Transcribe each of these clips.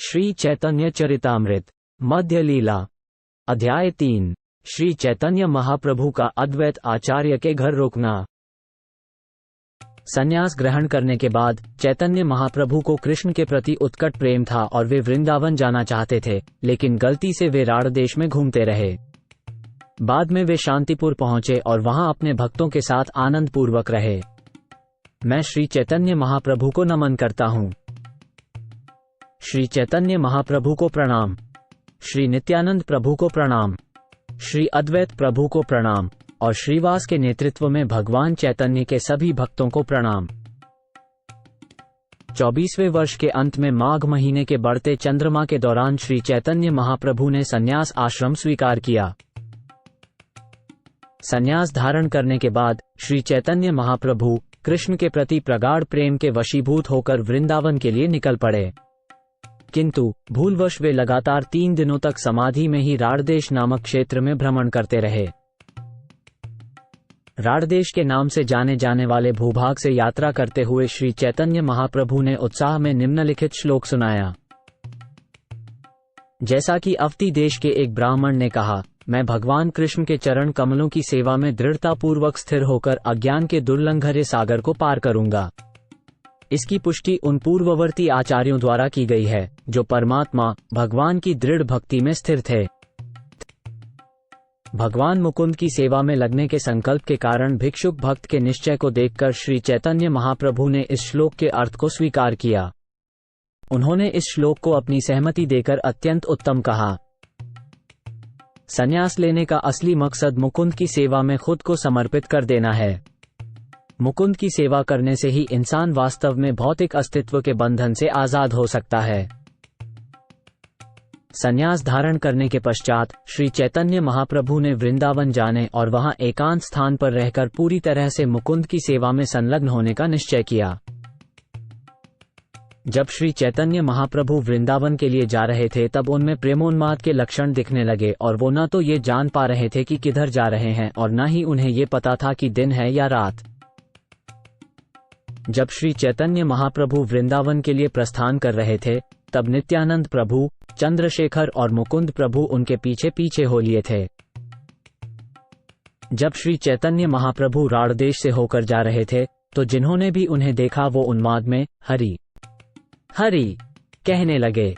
श्री चैतन्य चरितामृत मध्य लीला अध्याय 3 श्री चैतन्य महाप्रभु का अद्वैत आचार्य के घर रुकना। संन्यास ग्रहण करने के बाद चैतन्य महाप्रभु को कृष्ण के प्रति उत्कट प्रेम था और वे वृंदावन जाना चाहते थे, लेकिन गलती से वे राढ़ देश में घूमते रहे। बाद में वे शांतिपुर पहुंचे और वहां अपने भक्तों के साथ आनंद पूर्वक रहे। मैं श्री चैतन्य महाप्रभु को नमन करता हूं। श्री चैतन्य महाप्रभु को प्रणाम। श्री नित्यानंद प्रभु को प्रणाम। श्री अद्वैत प्रभु को प्रणाम और श्रीवास के नेतृत्व में भगवान चैतन्य के सभी भक्तों को प्रणाम। 24वें वर्ष के अंत में माघ महीने के बढ़ते चंद्रमा के दौरान श्री चैतन्य महाप्रभु ने संन्यास आश्रम स्वीकार किया। संन्यास धारण करने के बाद श्री चैतन्य महाप्रभु कृष्ण के प्रति प्रगाढ़ प्रेम के वशीभूत होकर वृंदावन के लिए निकल पड़े, किंतु भूलवश वे लगातार 3 दिनों तक समाधि में ही राढ़देश नामक क्षेत्र में भ्रमण करते रहे। राढ़देश के नाम से जाने जाने वाले भूभाग से यात्रा करते हुए श्री चैतन्य महाप्रभु ने उत्साह में निम्नलिखित श्लोक सुनाया। जैसा कि अवती देश के एक ब्राह्मण ने कहा, मैं भगवान कृष्ण के चरण कमलों की सेवा में दृढ़तापूर्वक स्थिर होकर अज्ञान के दुर्लंघर्य सागर को पार करूंगा। इसकी पुष्टि उन पूर्ववर्ती आचार्यों द्वारा की गई है जो परमात्मा भगवान की दृढ़ भक्ति में स्थिर थे। भगवान मुकुंद की सेवा में लगने के संकल्प के कारण भिक्षुक भक्त के निश्चय को देखकर श्री चैतन्य महाप्रभु ने इस श्लोक के अर्थ को स्वीकार किया। उन्होंने इस श्लोक को अपनी सहमति देकर अत्यंत उत्तम कहा। संन्यास लेने का असली मकसद मुकुंद की सेवा में खुद को समर्पित कर देना है। मुकुंद की सेवा करने से ही इंसान वास्तव में भौतिक अस्तित्व के बंधन से आजाद हो सकता है। संन्यास धारण करने के पश्चात श्री चैतन्य महाप्रभु ने वृंदावन जाने और वहां एकांत स्थान पर रहकर पूरी तरह से मुकुंद की सेवा में संलग्न होने का निश्चय किया। जब श्री चैतन्य महाप्रभु वृंदावन के लिए जा रहे थे तब उनमें प्रेमोन्माद के लक्षण दिखने लगे और वो न तो ये जान पा रहे थे कि किधर जा रहे हैं और न ही उन्हें ये पता था कि दिन है या रात। जब श्री चैतन्य महाप्रभु वृंदावन के लिए प्रस्थान कर रहे थे तब नित्यानंद प्रभु, चंद्रशेखर और मुकुंद प्रभु उनके पीछे पीछे हो लिए थे। जब श्री चैतन्य महाप्रभु राढ़देश से होकर जा रहे थे तो जिन्होंने भी उन्हें देखा वो उन्माद में हरि हरि कहने लगे।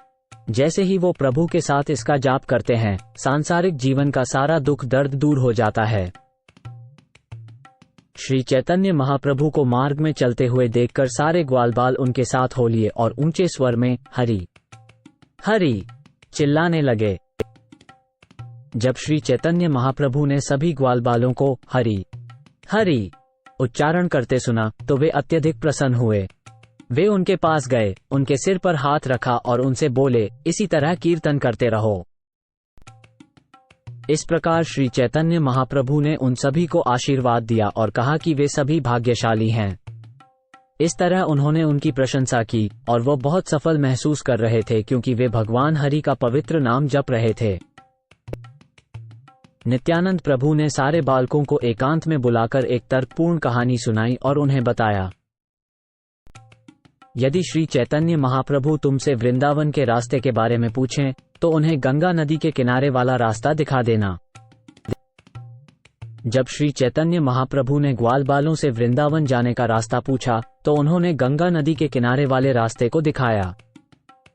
जैसे ही वो प्रभु के साथ इसका जाप करते हैं, सांसारिक जीवन का सारा दुख दर्द दूर हो जाता है। श्री चैतन्य महाप्रभु को मार्ग में चलते हुए देखकर सारे ग्वालबाल उनके साथ हो लिए और ऊंचे स्वर में हरि हरि चिल्लाने लगे। जब श्री चैतन्य महाप्रभु ने सभी ग्वालबालों को हरि हरि उच्चारण करते सुना तो वे अत्यधिक प्रसन्न हुए। वे उनके पास गए, उनके सिर पर हाथ रखा और उनसे बोले, इसी तरह कीर्तन करते रहो। इस प्रकार श्री चैतन्य महाप्रभु ने उन सभी को आशीर्वाद दिया और कहा कि वे सभी भाग्यशाली हैं। इस तरह उन्होंने उनकी प्रशंसा की और वो बहुत सफल महसूस कर रहे थे क्योंकि वे भगवान हरि का पवित्र नाम जप रहे थे। नित्यानंद प्रभु ने सारे बालकों को एकांत में बुलाकर एक तर्कपूर्ण कहानी सुनाई और उन्हें बताया, यदि श्री चैतन्य महाप्रभु तुमसे वृंदावन के रास्ते के बारे में पूछें तो उन्हें गंगा नदी के किनारे वाला रास्ता दिखा देना। जब श्री चैतन्य महाप्रभु ने ग्वालबालों से वृंदावन जाने का रास्ता पूछा तो उन्होंने गंगा नदी के किनारे वाले रास्ते को दिखाया।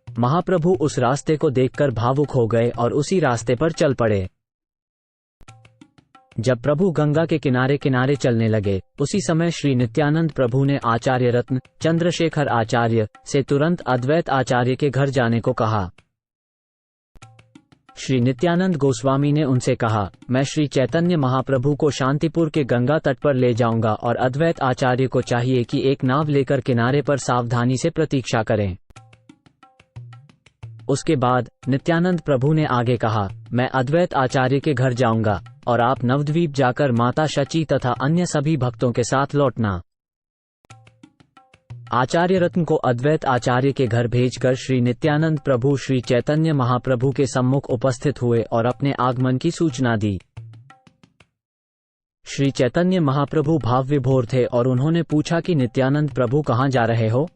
महाप्रभु उस रास्ते को देखकर भावुक हो गए और उसी रास्ते पर चल पड़े। जब प्रभु गंगा के किनारे किनारे चलने लगे, उसी समय श्री नित्यानंद प्रभु ने आचार्य रत्न चंद्रशेखर आचार्य से तुरंत अद्वैत आचार्य के घर जाने को कहा। श्री नित्यानंद गोस्वामी ने उनसे कहा, मैं श्री चैतन्य महाप्रभु को शांतिपुर के गंगा तट पर ले जाऊंगा और अद्वैत आचार्य को चाहिए कि एक नाव लेकर किनारे पर सावधानी से प्रतीक्षा करें। उसके बाद नित्यानंद प्रभु ने आगे कहा, मैं अद्वैत आचार्य के घर जाऊंगा और आप नवद्वीप जाकर माता शची तथा अन्य सभी भक्तों के साथ लौटना। आचार्य रत्न को अद्वैत आचार्य के घर भेजकर श्री नित्यानंद प्रभु श्री चैतन्य महाप्रभु के सम्मुख उपस्थित हुए और अपने आगमन की सूचना दी। श्री चैतन्य महाप्रभु भाव विभोर थे और उन्होंने पूछा कि नित्यानंद प्रभु कहाँ जा रहे हो।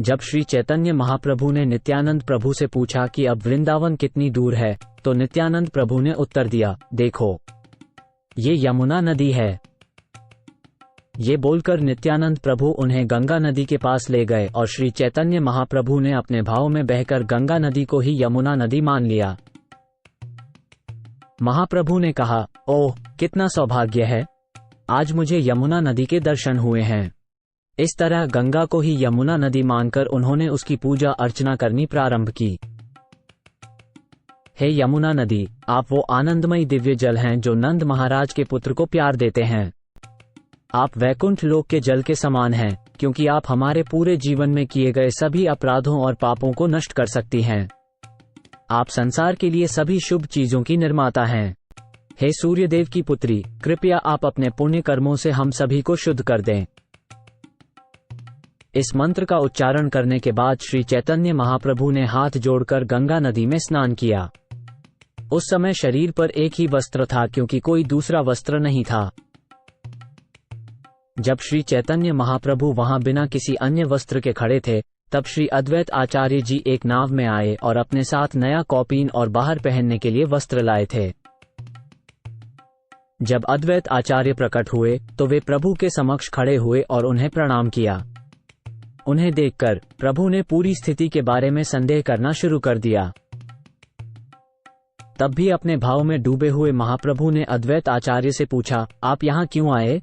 जब श्री चैतन्य महाप्रभु ने नित्यानंद प्रभु से पूछा कि अब वृंदावन कितनी दूर है, तो नित्यानंद प्रभु ने उत्तर दिया, देखो, ये यमुना नदी है। ये बोलकर नित्यानंद प्रभु उन्हें गंगा नदी के पास ले गए और श्री चैतन्य महाप्रभु ने अपने भाव में बहकर गंगा नदी को ही यमुना नदी मान लिया। महाप्रभु ने कहा, ओह, कितना सौभाग्य है, आज मुझे यमुना नदी के दर्शन हुए हैं। इस तरह गंगा को ही यमुना नदी मानकर उन्होंने उसकी पूजा अर्चना करनी प्रारंभ की। हे यमुना नदी, आप वो आनंदमयी दिव्य जल हैं जो नंद महाराज के पुत्र को प्यार देते हैं। आप वैकुंठ लोक के जल के समान हैं, क्योंकि आप हमारे पूरे जीवन में किए गए सभी अपराधों और पापों को नष्ट कर सकती हैं। आप संसार के लिए सभी शुभ चीजों की निर्माता हैं। हे सूर्यदेव की पुत्री, कृपया आप अपने पुण्य कर्मों से हम सभी को शुद्ध कर दें। इस मंत्र का उच्चारण करने के बाद श्री चैतन्य महाप्रभु ने हाथ जोड़कर गंगा नदी में स्नान किया। उस समय शरीर पर एक ही वस्त्र था, क्योंकि कोई दूसरा वस्त्र नहीं था। जब श्री चैतन्य महाप्रभु वहां बिना किसी अन्य वस्त्र के खड़े थे, तब श्री अद्वैत आचार्य जी एक नाव में आए और अपने साथ नया कौपीन और बाहर पहनने के लिए वस्त्र लाए थे। जब अद्वैत आचार्य प्रकट हुए तो वे प्रभु के समक्ष खड़े हुए और उन्हें प्रणाम किया। उन्हें देखकर प्रभु ने पूरी स्थिति के बारे में संदेह करना शुरू कर दिया। तब भी अपने भाव में डूबे हुए महाप्रभु ने अद्वैत आचार्य से पूछा, आप यहाँ क्यों आए?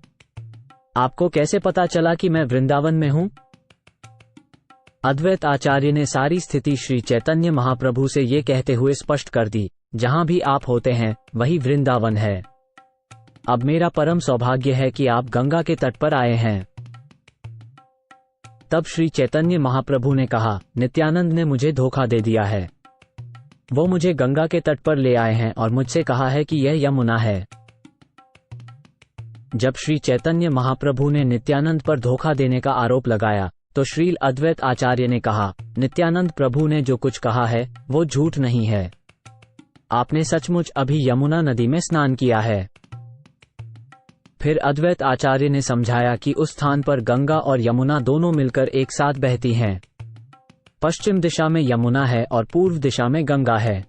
आपको कैसे पता चला कि मैं वृंदावन में हूँ? अद्वैत आचार्य ने सारी स्थिति श्री चैतन्य महाप्रभु से ये कहते हुए स्पष्ट कर दी, जहाँ भी आप होते हैं वही वृंदावन है। अब मेरा परम सौभाग्य है कि आप गंगा के तट पर आए हैं। तब श्री चैतन्य महाप्रभु ने कहा, नित्यानंद ने मुझे धोखा दे दिया है। वो मुझे गंगा के तट पर ले आए हैं और मुझसे कहा है कि यह यमुना है। जब श्री चैतन्य महाप्रभु ने नित्यानंद पर धोखा देने का आरोप लगाया, तो श्रील अद्वैत आचार्य ने कहा, नित्यानंद प्रभु ने जो कुछ कहा है वो झूठ नहीं है। आपने सचमुच अभी यमुना नदी में स्नान किया है। फिर अद्वैत आचार्य ने समझाया कि उस स्थान पर गंगा और यमुना दोनों मिलकर एक साथ बहती हैं। पश्चिम दिशा में यमुना है और पूर्व दिशा में गंगा है।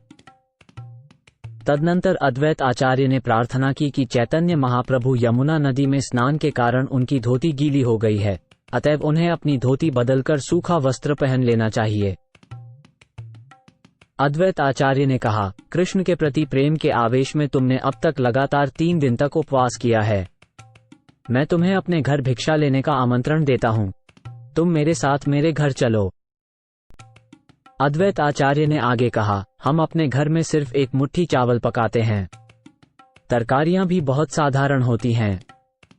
तदनंतर अद्वैत आचार्य ने प्रार्थना की कि चैतन्य महाप्रभु यमुना नदी में स्नान के कारण उनकी धोती गीली हो गई है, अतएव उन्हें अपनी धोती बदलकर सूखा वस्त्र पहन लेना चाहिए। अद्वैत आचार्य ने कहा, कृष्ण के प्रति प्रेम के आवेश में तुमने अब तक लगातार 3 दिन तक उपवास किया है। मैं तुम्हें अपने घर भिक्षा लेने का आमंत्रण देता हूँ। तुम मेरे साथ मेरे घर चलो। अद्वैत आचार्य ने आगे कहा, हम अपने घर में सिर्फ एक मुट्ठी चावल पकाते हैं। तरकारियां भी बहुत साधारण होती हैं।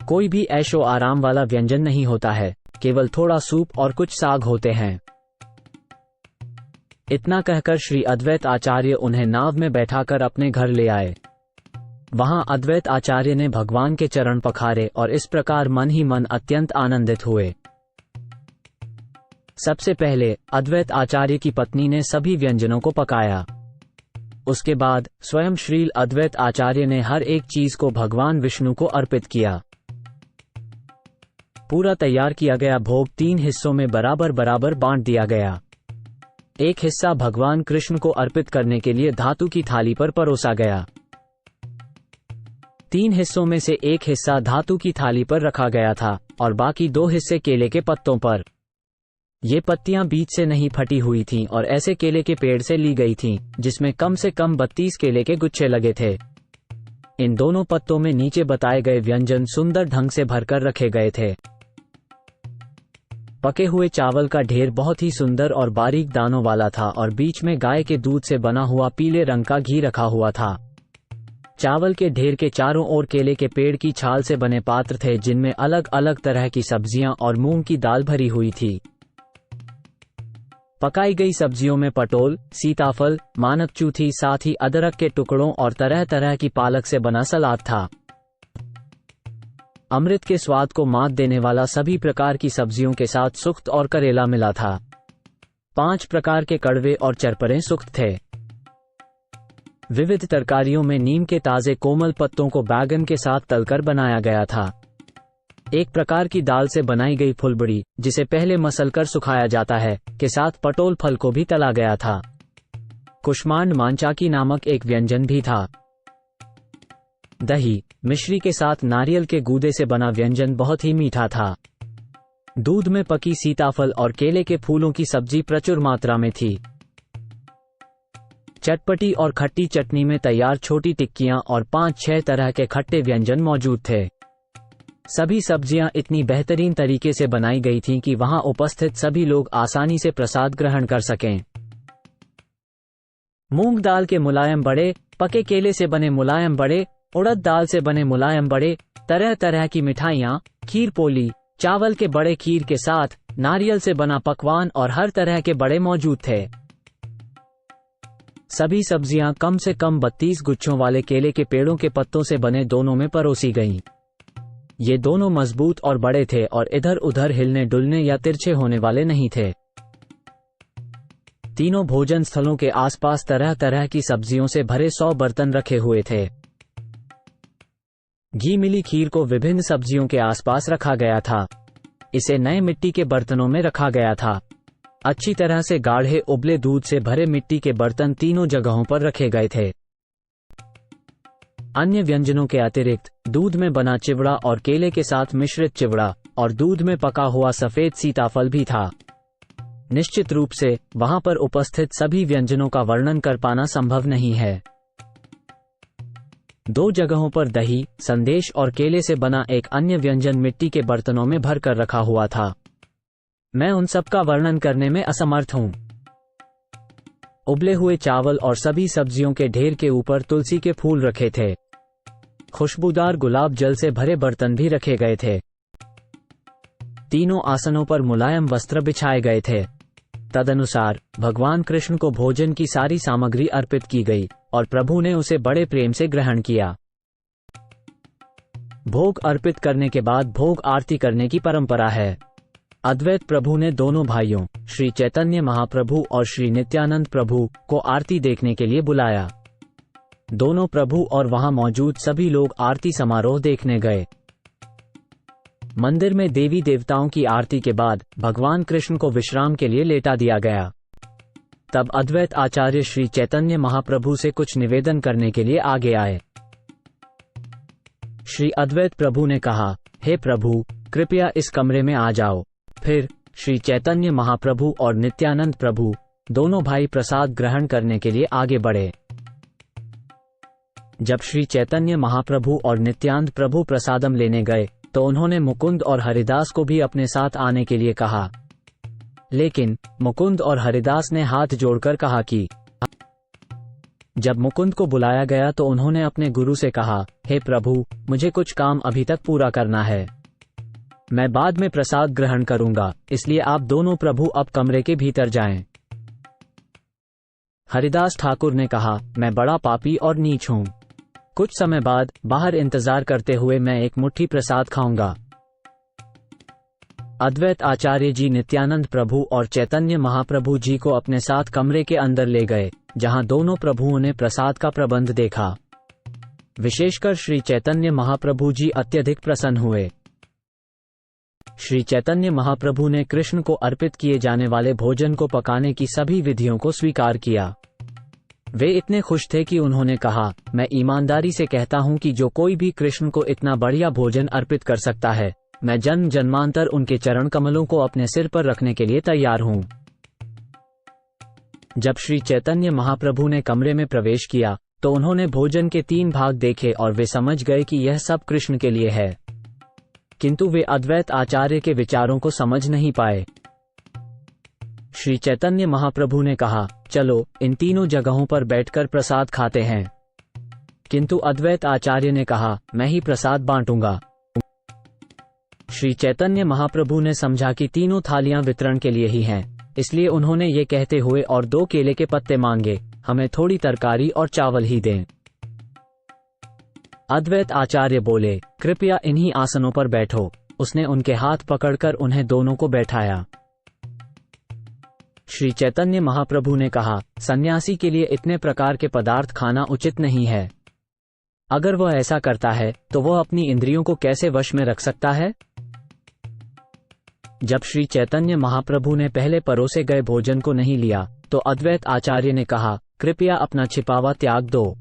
कोई भी ऐशो आराम वाला व्यंजन नहीं होता है, केवल थोड़ा सूप और कुछ साग होते हैं। इतना कहकर श्री अद्वैत आचार्य उन्हें नाव में बैठाकर अपने घर ले आए। वहां अद्वैत आचार्य ने भगवान के चरण पखारे और इस प्रकार मन ही मन अत्यंत आनंदित हुए। सबसे पहले अद्वैत आचार्य की पत्नी ने सभी व्यंजनों को पकाया। उसके बाद स्वयं श्रील अद्वैत आचार्य ने हर एक चीज को भगवान विष्णु को अर्पित किया। पूरा तैयार किया गया भोग 3 हिस्सों में बराबर बराबर बांट दिया गया। एक हिस्सा भगवान कृष्ण को अर्पित करने के लिए धातु की थाली पर परोसा गया। 3 हिस्सों में से एक हिस्सा धातु की थाली पर रखा गया था और बाकी 2 हिस्से केले के पत्तों पर। ये पत्तियां बीच से नहीं फटी हुई थीं और ऐसे केले के पेड़ से ली गई थीं, जिसमें कम से कम 32 केले के गुच्छे लगे थे। इन दोनों पत्तों में नीचे बताए गए व्यंजन सुंदर ढंग से भरकर रखे गए थे। पके हुए चावल का ढेर बहुत ही सुंदर और बारीक दानों वाला था और बीच में गाय के दूध से बना हुआ पीले रंग का घी रखा हुआ था। चावल के ढेर के चारों ओर केले के पेड़ की छाल से बने पात्र थे, जिनमें अलग अलग तरह की सब्जियां और मूंग की दाल भरी हुई थी। पकाई गई सब्जियों में पटोल, सीताफल, मानक चूथी, साथ ही अदरक के टुकड़ों और तरह तरह की पालक से बना सलाद था। अमृत के स्वाद को मात देने वाला सभी प्रकार की सब्जियों के साथ सुख्त और करेला मिला था। 5 प्रकार के कड़वे और चरपरे सुख्त थे। विविध तरकारियों में नीम के ताजे कोमल पत्तों को बैगन के साथ तलकर बनाया गया था। एक प्रकार की दाल से बनाई गई फुलबड़ी, जिसे पहले मसलकर सुखाया जाता है, के साथ पटोल फल को भी तला गया था। कुष्मांड मांचाकी नामक एक व्यंजन भी था। दही मिश्री के साथ नारियल के गूदे से बना व्यंजन बहुत ही मीठा था। दूध में पकी सीताफल और केले के फूलों की सब्जी प्रचुर मात्रा में थी। चटपटी और खट्टी चटनी में तैयार छोटी टिक्कियां और 5-6 तरह के खट्टे व्यंजन मौजूद थे। सभी सब्जियां इतनी बेहतरीन तरीके से बनाई गई थीं कि वहां उपस्थित सभी लोग आसानी से प्रसाद ग्रहण कर सकें। मूंग दाल के मुलायम बड़े, पके केले से बने मुलायम बड़े, उड़द दाल से बने मुलायम बड़े, तरह तरह की मिठाइयां, खीर पोली, चावल के बड़े खीर के साथ नारियल से बना पकवान और हर तरह के बड़े मौजूद थे। सभी सब्जियां कम से कम 32 गुच्छों वाले केले के पेड़ों के पत्तों से बने दोनों में परोसी गईं। ये दोनों मजबूत और बड़े थे और इधर उधर हिलने डुलने या तिरछे होने वाले नहीं थे। तीनों भोजन स्थलों के आसपास तरह तरह की सब्जियों से भरे 100 बर्तन रखे हुए थे। घी मिली खीर को विभिन्न सब्जियों के आसपास रखा गया था। इसे नए मिट्टी के बर्तनों में रखा गया था। अच्छी तरह से गाढ़े उबले दूध से भरे मिट्टी के बर्तन तीनों जगहों पर रखे गए थे। अन्य व्यंजनों के अतिरिक्त दूध में बना चिवड़ा और केले के साथ मिश्रित चिवड़ा और दूध में पका हुआ सफेद सीताफल भी था। निश्चित रूप से वहां पर उपस्थित सभी व्यंजनों का वर्णन कर पाना संभव नहीं है। 2 जगहों पर दही, संदेश और केले से बना एक अन्य व्यंजन मिट्टी के बर्तनों में भरकर रखा हुआ था। मैं उन सब का वर्णन करने में असमर्थ हूं। उबले हुए चावल और सभी सब्जियों के ढेर के ऊपर तुलसी के फूल रखे थे। खुशबूदार गुलाब जल से भरे बर्तन भी रखे गए थे। तीनों आसनों पर मुलायम वस्त्र बिछाए गए थे। तदनुसार भगवान कृष्ण को भोजन की सारी सामग्री अर्पित की गई और प्रभु ने उसे बड़े प्रेम से ग्रहण किया। भोग अर्पित करने के बाद भोग आरती करने की परंपरा है। अद्वैत प्रभु ने दोनों भाइयों श्री चैतन्य महाप्रभु और श्री नित्यानंद प्रभु को आरती देखने के लिए बुलाया। दोनों प्रभु और वहां मौजूद सभी लोग आरती समारोह देखने गए। मंदिर में देवी देवताओं की आरती के बाद भगवान कृष्ण को विश्राम के लिए लेटा दिया गया। तब अद्वैत आचार्य श्री चैतन्य महाप्रभु से कुछ निवेदन करने के लिए आगे आए। श्री अद्वैत प्रभु ने कहा, हे प्रभु, कृपया इस कमरे में आ जाओ। फिर श्री चैतन्य महाप्रभु और नित्यानंद प्रभु दोनों भाई प्रसाद ग्रहण करने के लिए आगे बढ़े। जब श्री चैतन्य महाप्रभु और नित्यानंद प्रभु प्रसादम लेने गए तो उन्होंने मुकुंद और हरिदास को भी अपने साथ आने के लिए कहा, लेकिन मुकुंद और हरिदास ने हाथ जोड़कर कहा कि जब मुकुंद को बुलाया गया तो उन्होंने अपने गुरु से कहा, हे प्रभु, मुझे कुछ काम अभी तक पूरा करना है। मैं बाद में प्रसाद ग्रहण करूंगा, इसलिए आप दोनों प्रभु अब कमरे के भीतर जाएं। हरिदास ठाकुर ने कहा, मैं बड़ा पापी और नीच हूं। कुछ समय बाद बाहर इंतजार करते हुए मैं एक मुट्ठी प्रसाद खाऊंगा। अद्वैत आचार्य जी नित्यानंद प्रभु और चैतन्य महाप्रभु जी को अपने साथ कमरे के अंदर ले गए, जहां दोनों प्रभुओं ने प्रसाद का प्रबंध देखा। विशेषकर श्री चैतन्य महाप्रभु जी अत्यधिक प्रसन्न हुए। श्री चैतन्य महाप्रभु ने कृष्ण को अर्पित किए जाने वाले भोजन को पकाने की सभी विधियों को स्वीकार किया। वे इतने खुश थे कि उन्होंने कहा, मैं ईमानदारी से कहता हूं कि जो कोई भी कृष्ण को इतना बढ़िया भोजन अर्पित कर सकता है, मैं जन्म जन्मांतर उनके चरण कमलों को अपने सिर पर रखने के लिए तैयार हूं। जब श्री चैतन्य महाप्रभु ने कमरे में प्रवेश किया तो उन्होंने भोजन के 3 भाग देखे और वे समझ गए कि यह सब कृष्ण के लिए है, किंतु वे अद्वैत आचार्य के विचारों को समझ नहीं पाए। श्री चैतन्य महाप्रभु ने कहा, चलो इन तीनों जगहों पर बैठकर प्रसाद खाते हैं, किंतु अद्वैत आचार्य ने कहा, मैं ही प्रसाद बांटूंगा। श्री चैतन्य महाप्रभु ने समझा कि तीनों थालियां वितरण के लिए ही हैं, इसलिए उन्होंने ये कहते हुए और 2 केले के पत्ते मांगे, हमें थोड़ी तरकारी और चावल ही दें। अद्वैत आचार्य बोले, कृपया इन्हीं आसनों पर बैठो। उसने उनके हाथ पकड़कर उन्हें दोनों को बैठाया। श्री चैतन्य महाप्रभु ने कहा, सन्यासी के लिए इतने प्रकार के पदार्थ खाना उचित नहीं है। अगर वह ऐसा करता है तो वह अपनी इंद्रियों को कैसे वश में रख सकता है? जब श्री चैतन्य महाप्रभु ने पहले परोसे गए भोजन को नहीं लिया तो अद्वैत आचार्य ने कहा, कृपया अपना छिपावा त्याग दो।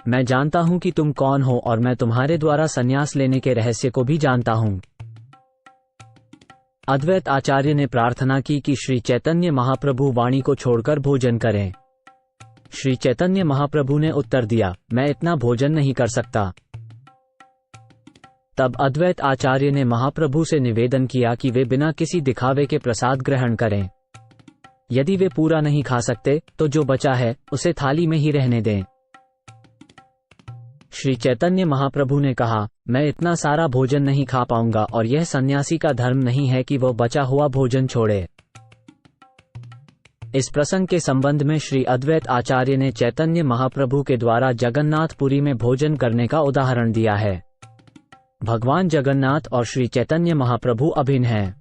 मैं जानता हूं कि तुम कौन हो और मैं तुम्हारे द्वारा संन्यास लेने के रहस्य को भी जानता हूं। अद्वैत आचार्य ने प्रार्थना की कि श्री चैतन्य महाप्रभु वाणी को छोड़कर भोजन करें। श्री चैतन्य महाप्रभु ने उत्तर दिया, मैं इतना भोजन नहीं कर सकता। तब अद्वैत आचार्य ने महाप्रभु से निवेदन किया कि वे बिना किसी दिखावे के प्रसाद ग्रहण करें। यदि वे पूरा नहीं खा सकते तो जो बचा है उसे थाली में ही रहने दें। श्री चैतन्य महाप्रभु ने कहा, मैं इतना सारा भोजन नहीं खा पाऊंगा और यह सन्यासी का धर्म नहीं है कि वह बचा हुआ भोजन छोड़े। इस प्रसंग के संबंध में श्री अद्वैत आचार्य ने चैतन्य महाप्रभु के द्वारा जगन्नाथपुरी में भोजन करने का उदाहरण दिया है। भगवान जगन्नाथ और श्री चैतन्य महाप्रभु अभिन्न हैं।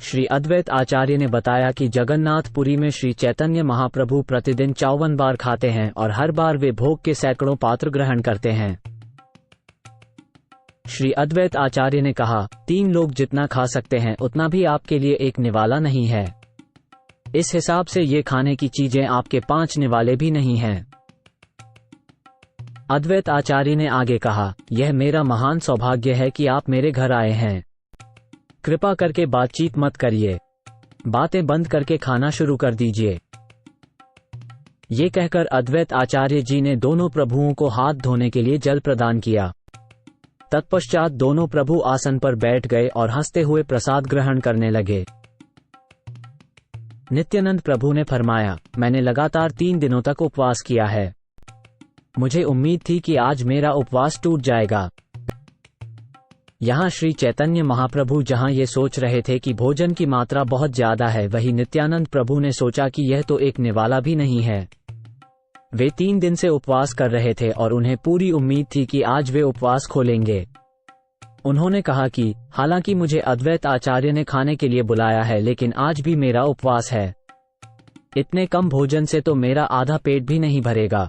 श्री अद्वैत आचार्य ने बताया कि जगन्नाथपुरी में श्री चैतन्य महाप्रभु प्रतिदिन 54 बार खाते हैं और हर बार वे भोग के सैकड़ों पात्र ग्रहण करते हैं। श्री अद्वैत आचार्य ने कहा, 3 लोग जितना खा सकते हैं उतना भी आपके लिए एक निवाला नहीं है। इस हिसाब से ये खाने की चीजें आपके 5 निवाले भी नहीं हैं। अद्वैत आचार्य ने आगे कहा, यह मेरा महान सौभाग्य है कि आप मेरे घर आए हैं। कृपा करके बातचीत मत करिए, बातें बंद करके खाना शुरू कर दीजिए। ये कहकर अद्वैत आचार्य जी ने दोनों प्रभुओं को हाथ धोने के लिए जल प्रदान किया। तत्पश्चात दोनों प्रभु आसन पर बैठ गए और हंसते हुए प्रसाद ग्रहण करने लगे। नित्यानंद प्रभु ने फरमाया, मैंने लगातार 3 दिनों तक उपवास किया है। मुझे उम्मीद थी कि आज मेरा उपवास टूट जाएगा। यहाँ श्री चैतन्य महाप्रभु जहाँ ये सोच रहे थे कि भोजन की मात्रा बहुत ज्यादा है, वही नित्यानंद प्रभु ने सोचा कि यह तो एक निवाला भी नहीं है। वे 3 दिन से उपवास कर रहे थे और उन्हें पूरी उम्मीद थी कि आज वे उपवास खोलेंगे। उन्होंने कहा कि हालांकि मुझे अद्वैत आचार्य ने खाने के लिए बुलाया है, लेकिन आज भी मेरा उपवास है। इतने कम भोजन से तो मेरा आधा पेट भी नहीं भरेगा।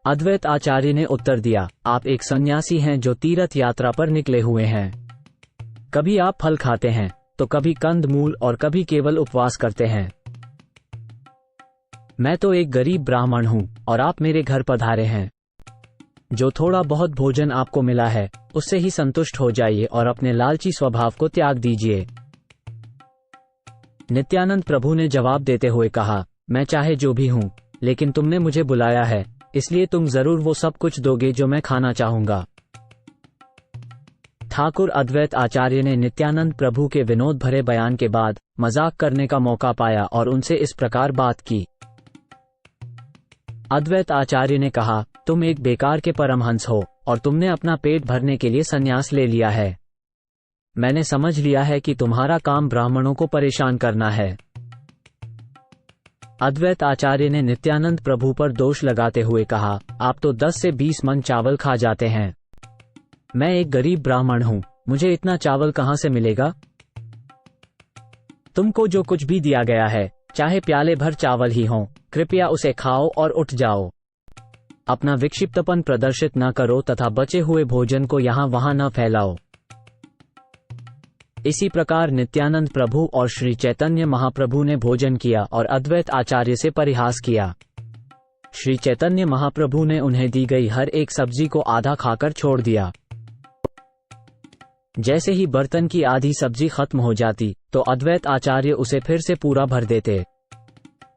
अद्वैत आचार्य ने उत्तर दिया, आप एक सन्यासी हैं जो तीर्थ यात्रा पर निकले हुए हैं। कभी आप फल खाते हैं तो कभी कंद मूल और कभी केवल उपवास करते हैं। मैं तो एक गरीब ब्राह्मण हूं और आप मेरे घर पधारे हैं। जो थोड़ा बहुत भोजन आपको मिला है उससे ही संतुष्ट हो जाइए और अपने लालची स्वभाव को त्याग दीजिए। नित्यानंद प्रभु ने जवाब देते हुए कहा, मैं चाहे जो भी हूं, लेकिन तुमने मुझे बुलाया है, इसलिए तुम जरूर वो सब कुछ दोगे जो मैं खाना चाहूंगा। ठाकुर अद्वैत आचार्य ने नित्यानंद प्रभु के विनोद भरे बयान के बाद मजाक करने का मौका पाया और उनसे इस प्रकार बात की। अद्वैत आचार्य ने कहा, तुम एक बेकार के परमहंस हो और तुमने अपना पेट भरने के लिए संन्यास ले लिया है। मैंने समझ लिया है कि तुम्हारा काम ब्राह्मणों को परेशान करना है। अद्वैत आचार्य ने नित्यानंद प्रभु पर दोष लगाते हुए कहा, आप तो 10 से 20 मन चावल खा जाते हैं। मैं एक गरीब ब्राह्मण हूं, मुझे इतना चावल कहां से मिलेगा? तुमको जो कुछ भी दिया गया है, चाहे प्याले भर चावल ही हों, कृपया उसे खाओ और उठ जाओ। अपना विक्षिप्तपन प्रदर्शित न करो तथा बचे हुए भोजन को यहाँ वहां न फैलाओ। इसी प्रकार नित्यानंद प्रभु और श्री चैतन्य महाप्रभु ने भोजन किया और अद्वैत आचार्य से परिहास किया। श्री चैतन्य महाप्रभु ने उन्हें दी गई हर एक सब्जी को आधा खाकर छोड़ दिया। जैसे ही बर्तन की आधी सब्जी खत्म हो जाती तो अद्वैत आचार्य उसे फिर से पूरा भर देते।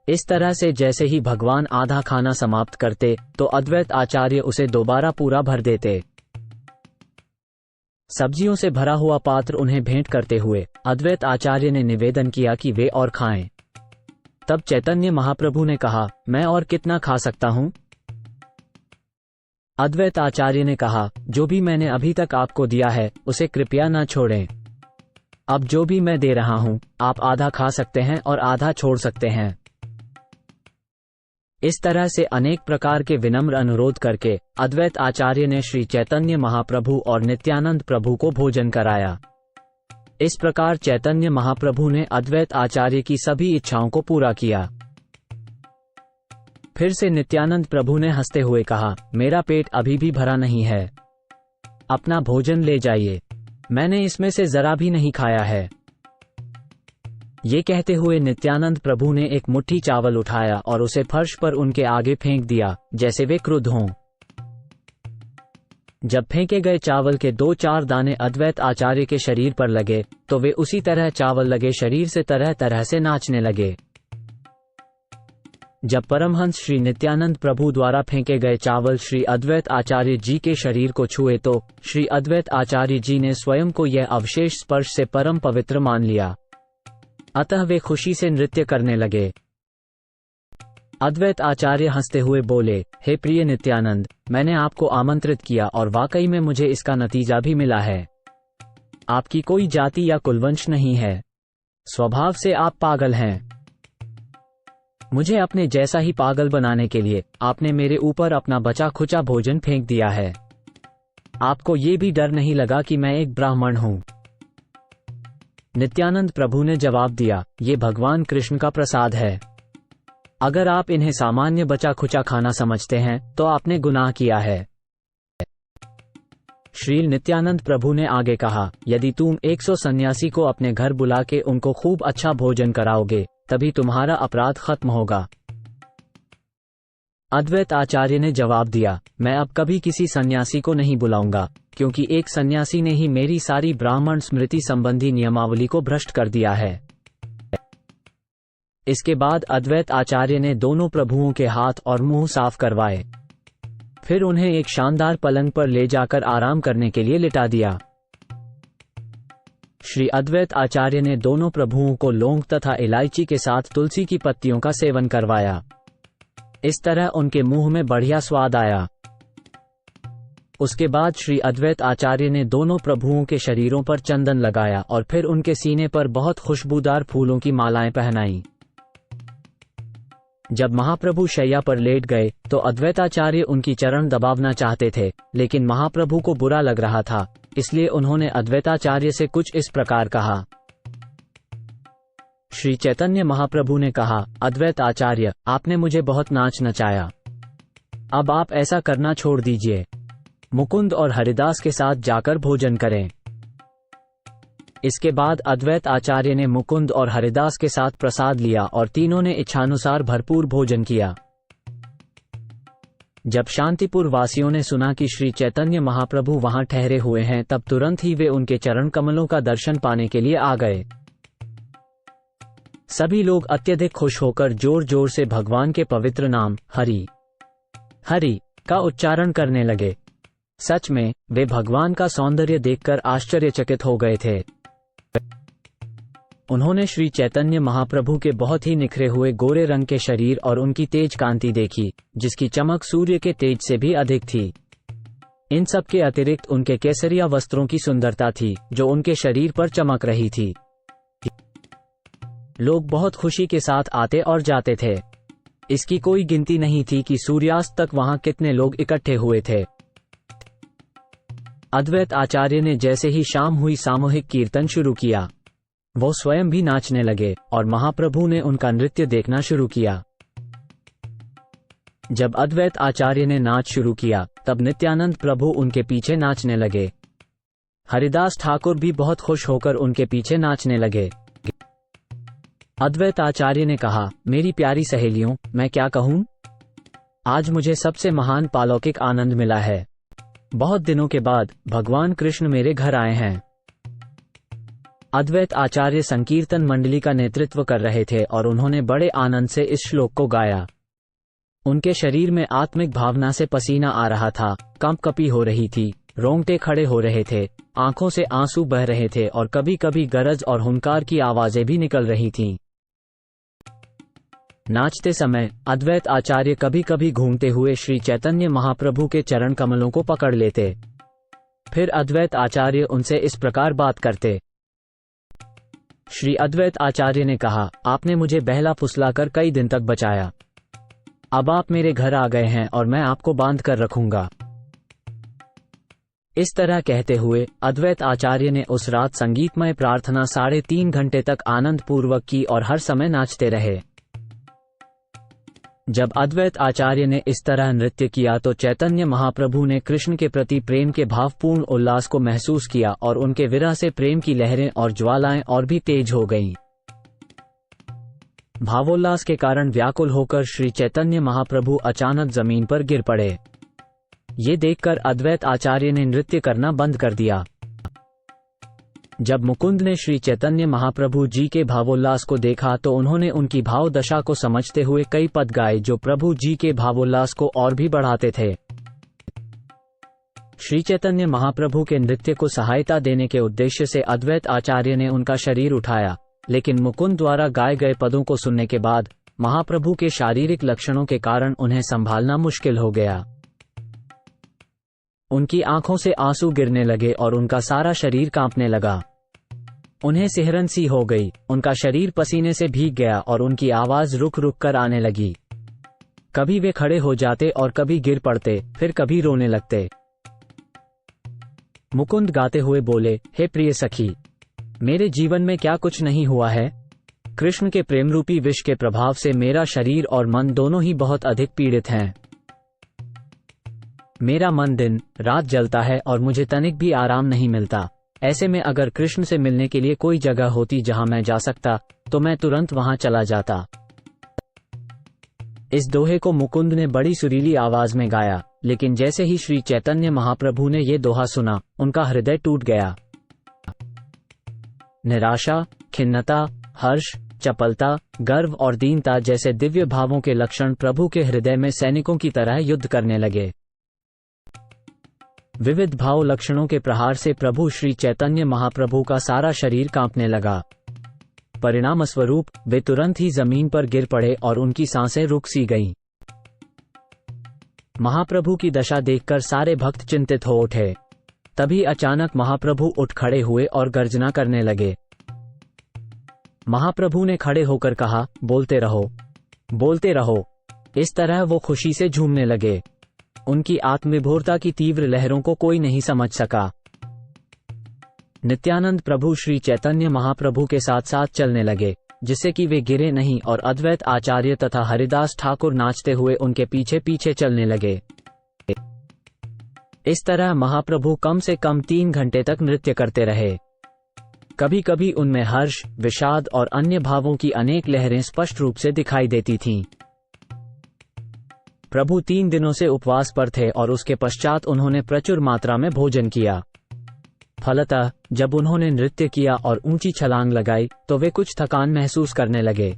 इस तरह से जैसे ही भगवान आधा खाना समाप्त करते तो अद्वैत आचार्य उसे दोबारा पूरा भर देते। सब्जियों से भरा हुआ पात्र उन्हें भेंट करते हुए अद्वैत आचार्य ने निवेदन किया कि वे और खाएं। तब चैतन्य महाप्रभु ने कहा, मैं और कितना खा सकता हूं? अद्वैत आचार्य ने कहा, जो भी मैंने अभी तक आपको दिया है उसे कृपया न छोड़ें। अब जो भी मैं दे रहा हूं आप आधा खा सकते हैं और आधा छोड़ सकते हैं। इस तरह से अनेक प्रकार के विनम्र अनुरोध करके अद्वैत आचार्य ने श्री चैतन्य महाप्रभु और नित्यानंद प्रभु को भोजन कराया। इस प्रकार चैतन्य महाप्रभु ने अद्वैत आचार्य की सभी इच्छाओं को पूरा किया। फिर से नित्यानंद प्रभु ने हंसते हुए कहा, मेरा पेट अभी भी भरा नहीं है, अपना भोजन ले जाइए। मैंने इसमें से जरा भी नहीं खाया है। ये कहते हुए नित्यानंद प्रभु ने एक मुट्ठी चावल उठाया और उसे फर्श पर उनके आगे फेंक दिया, जैसे वे क्रुद्ध हों। जब फेंके गए चावल के 2-4 दाने अद्वैत आचार्य के शरीर पर लगे, तो वे उसी तरह चावल लगे शरीर से तरह तरह से नाचने लगे। जब परमहंस श्री नित्यानंद प्रभु द्वारा फेंके गए चावल श्री अद्वैत आचार्य जी के शरीर को छुए तो श्री अद्वैत आचार्य जी ने स्वयं को यह अवशेष स्पर्श से परम पवित्र मान लिया। अतः वे खुशी से नृत्य करने लगे। अद्वैत आचार्य हंसते हुए बोले, हे प्रिय नित्यानंद, मैंने आपको आमंत्रित किया और वाकई में मुझे इसका नतीजा भी मिला है। आपकी कोई जाति या कुलवंश नहीं है। स्वभाव से आप पागल हैं। मुझे अपने जैसा ही पागल बनाने के लिए आपने मेरे ऊपर अपना बचा खुचा भोजन फेंक दिया है। आपको ये भी डर नहीं लगा कि मैं एक ब्राह्मण हूँ। नित्यानंद प्रभु ने जवाब दिया, ये भगवान कृष्ण का प्रसाद है। अगर आप इन्हें सामान्य बचा खुचा खाना समझते हैं तो आपने गुनाह किया है। श्री नित्यानंद प्रभु ने आगे कहा, यदि तुम 100 सन्यासी को अपने घर बुला के उनको खूब अच्छा भोजन कराओगे तभी तुम्हारा अपराध खत्म होगा। अद्वैत आचार्य ने जवाब दिया, मैं अब कभी किसी सन्यासी को नहीं बुलाऊंगा, क्योंकि एक सन्यासी ने ही मेरी सारी ब्राह्मण स्मृति संबंधी नियमावली को भ्रष्ट कर दिया है। इसके बाद अद्वैत आचार्य ने दोनों प्रभुओं के हाथ और मुंह साफ करवाए। फिर उन्हें एक शानदार पलंग पर ले जाकर आराम करने के लिए लिटा दिया। श्री अद्वैत आचार्य ने दोनों प्रभुओं को लौंग तथा इलायची के साथ तुलसी की पत्तियों का सेवन करवाया। इस तरह उनके मुंह में बढ़िया स्वाद आया। उसके बाद श्री अद्वैत आचार्य ने दोनों प्रभुओं के शरीरों पर चंदन लगाया और फिर उनके सीने पर बहुत खुशबूदार फूलों की मालाएं पहनाई। जब महाप्रभु शैया पर लेट गए तो अद्वैताचार्य उनकी चरण दबावना चाहते थे, लेकिन महाप्रभु को बुरा लग रहा था, इसलिए उन्होंने अद्वैताचार्य से कुछ इस प्रकार कहा। श्री चैतन्य महाप्रभु ने कहा, अद्वैत आचार्य, आपने मुझे बहुत नाच नचाया। अब आप ऐसा करना छोड़ दीजिए। मुकुंद और हरिदास के साथ जाकर भोजन करें। इसके बाद अद्वैत आचार्य ने मुकुंद और हरिदास के साथ प्रसाद लिया और तीनों ने इच्छानुसार भरपूर भोजन किया। जब शांतिपुर वासियों ने सुना कि श्री चैतन्य महाप्रभु वहां ठहरे हुए हैं, तब तुरंत ही वे उनके चरण कमलों का दर्शन पाने के लिए आ गए। सभी लोग अत्यधिक खुश होकर जोर जोर से भगवान के पवित्र नाम हरि हरि का उच्चारण करने लगे। सच में वे भगवान का सौंदर्य देखकर आश्चर्यचकित हो गए थे। उन्होंने श्री चैतन्य महाप्रभु के बहुत ही निखरे हुए गोरे रंग के शरीर और उनकी तेज कांति देखी, जिसकी चमक सूर्य के तेज से भी अधिक थी। इन सब के अतिरिक्त उनके केसरिया वस्त्रों की सुंदरता थी, जो उनके शरीर पर चमक रही थी। लोग बहुत खुशी के साथ आते और जाते थे। इसकी कोई गिनती नहीं थी कि सूर्यास्त तक वहां कितने लोग इकट्ठे हुए थे। अद्वैत आचार्य ने जैसे ही शाम हुई सामूहिक कीर्तन शुरू किया। वो स्वयं भी नाचने लगे और महाप्रभु ने उनका नृत्य देखना शुरू किया। जब अद्वैत आचार्य ने नाच शुरू किया, तब नित्यानंद प्रभु उनके पीछे नाचने लगे। हरिदास ठाकुर भी बहुत खुश होकर उनके पीछे नाचने लगे। अद्वैत आचार्य ने कहा, मेरी प्यारी सहेलियों, मैं क्या कहूं? आज मुझे सबसे महान पालौकिक आनंद मिला है। बहुत दिनों के बाद भगवान कृष्ण मेरे घर आए हैं। अद्वैत आचार्य संकीर्तन मंडली का नेतृत्व कर रहे थे और उन्होंने बड़े आनंद से इस श्लोक को गाया। उनके शरीर में आत्मिक भावना से पसीना आ रहा था, कंपकपी हो रही थी, रोंगटे खड़े हो रहे थे, आंखों से आंसू बह रहे थे और कभी कभी गरज और हुंकार की आवाजें भी निकल रही थीं। नाचते समय अद्वैत आचार्य कभी कभी घूमते हुए श्री चैतन्य महाप्रभु के चरण कमलों को पकड़ लेते। फिर अद्वैत आचार्य उनसे इस प्रकार बात करते। श्री अद्वैत आचार्य ने कहा, आपने मुझे बहला फुसलाकर कई दिन तक बचाया। अब आप मेरे घर आ गए हैं और मैं आपको बांध कर रखूंगा। इस तरह कहते हुए अद्वैत आचार्य ने उस रात संगीतमय प्रार्थना 3.5 घंटे तक आनंद पूर्वक की और हर समय नाचते रहे। जब अद्वैत आचार्य ने इस तरह नृत्य किया तो चैतन्य महाप्रभु ने कृष्ण के प्रति प्रेम के भावपूर्ण उल्लास को महसूस किया और उनके विरह से प्रेम की लहरें और ज्वालाएं और भी तेज हो गईं। भावोल्लास के कारण व्याकुल होकर श्री चैतन्य महाप्रभु अचानक जमीन पर गिर पड़े। ये देखकर अद्वैत आचार्य ने नृत्य करना बंद कर दिया। जब मुकुंद ने श्री चैतन्य महाप्रभु जी के भावोल्लास को देखा तो उन्होंने उनकी भाव दशा को समझते हुए कई पद गाए जो प्रभु जी के भावोल्लास को और भी बढ़ाते थे। श्री चैतन्य महाप्रभु के नृत्य को सहायता देने के उद्देश्य से अद्वैत आचार्य ने उनका शरीर उठाया, लेकिन मुकुंद द्वारा गाए गए पदों को सुनने के बाद महाप्रभु के शारीरिक लक्षणों के कारण उन्हें संभालना मुश्किल हो गया। उनकी आंखों से आंसू गिरने लगे और उनका सारा शरीर कांपने लगा। उन्हें सिहरन सी हो गई, उनका शरीर पसीने से भीग गया और उनकी आवाज रुक रुक कर आने लगी। कभी वे खड़े हो जाते और कभी गिर पड़ते, फिर कभी रोने लगते। मुकुंद गाते हुए बोले, हे प्रिय सखी, मेरे जीवन में क्या कुछ नहीं हुआ है? कृष्ण के प्रेमरूपी विष के प्रभाव से मेरा शरीर और मन दोनों ही बहुत अधिक पीड़ित हैं। मेरा मन दिन रात जलता है और मुझे तनिक भी आराम नहीं मिलता। ऐसे में अगर कृष्ण से मिलने के लिए कोई जगह होती जहां मैं जा सकता तो मैं तुरंत वहां चला जाता। इस दोहे को मुकुंद ने बड़ी सुरीली आवाज में गाया, लेकिन जैसे ही श्री चैतन्य महाप्रभु ने ये दोहा सुना, उनका हृदय टूट गया। निराशा, खिन्नता, हर्ष, चपलता, गर्व और दीनता जैसे दिव्य भावों के लक्षण प्रभु के हृदय में सैनिकों की तरह युद्ध करने लगे। विविध भाव लक्षणों के प्रहार से प्रभु श्री चैतन्य महाप्रभु का सारा शरीर कांपने लगा। परिणाम स्वरूप वे तुरंत ही जमीन पर गिर पड़े और उनकी सांसें रुक सी गईं। महाप्रभु की दशा देखकर सारे भक्त चिंतित हो उठे। तभी अचानक महाप्रभु उठ खड़े हुए और गर्जना करने लगे। महाप्रभु ने खड़े होकर कहा, बोलते रहो, बोलते रहो। इस तरह वो खुशी से झूमने लगे। उनकी आत्मविभोरता की तीव्र लहरों को कोई नहीं समझ सका। नित्यानंद प्रभु श्री चैतन्य महाप्रभु के साथ साथ चलने लगे, जिससे कि वे गिरे नहीं और अद्वैत आचार्य तथा हरिदास ठाकुर नाचते हुए उनके पीछे पीछे चलने लगे। इस तरह महाप्रभु कम से कम 3 घंटे तक नृत्य करते रहे। कभी कभी उनमें हर्ष, विषाद और अन्य भावों की अनेक लहरें स्पष्ट रूप से दिखाई देती थीं। प्रभु 3 दिनों से उपवास पर थे और उसके पश्चात उन्होंने प्रचुर मात्रा में भोजन किया। फलतः जब उन्होंने नृत्य किया और ऊंची छलांग लगाई तो वे कुछ थकान महसूस करने लगे।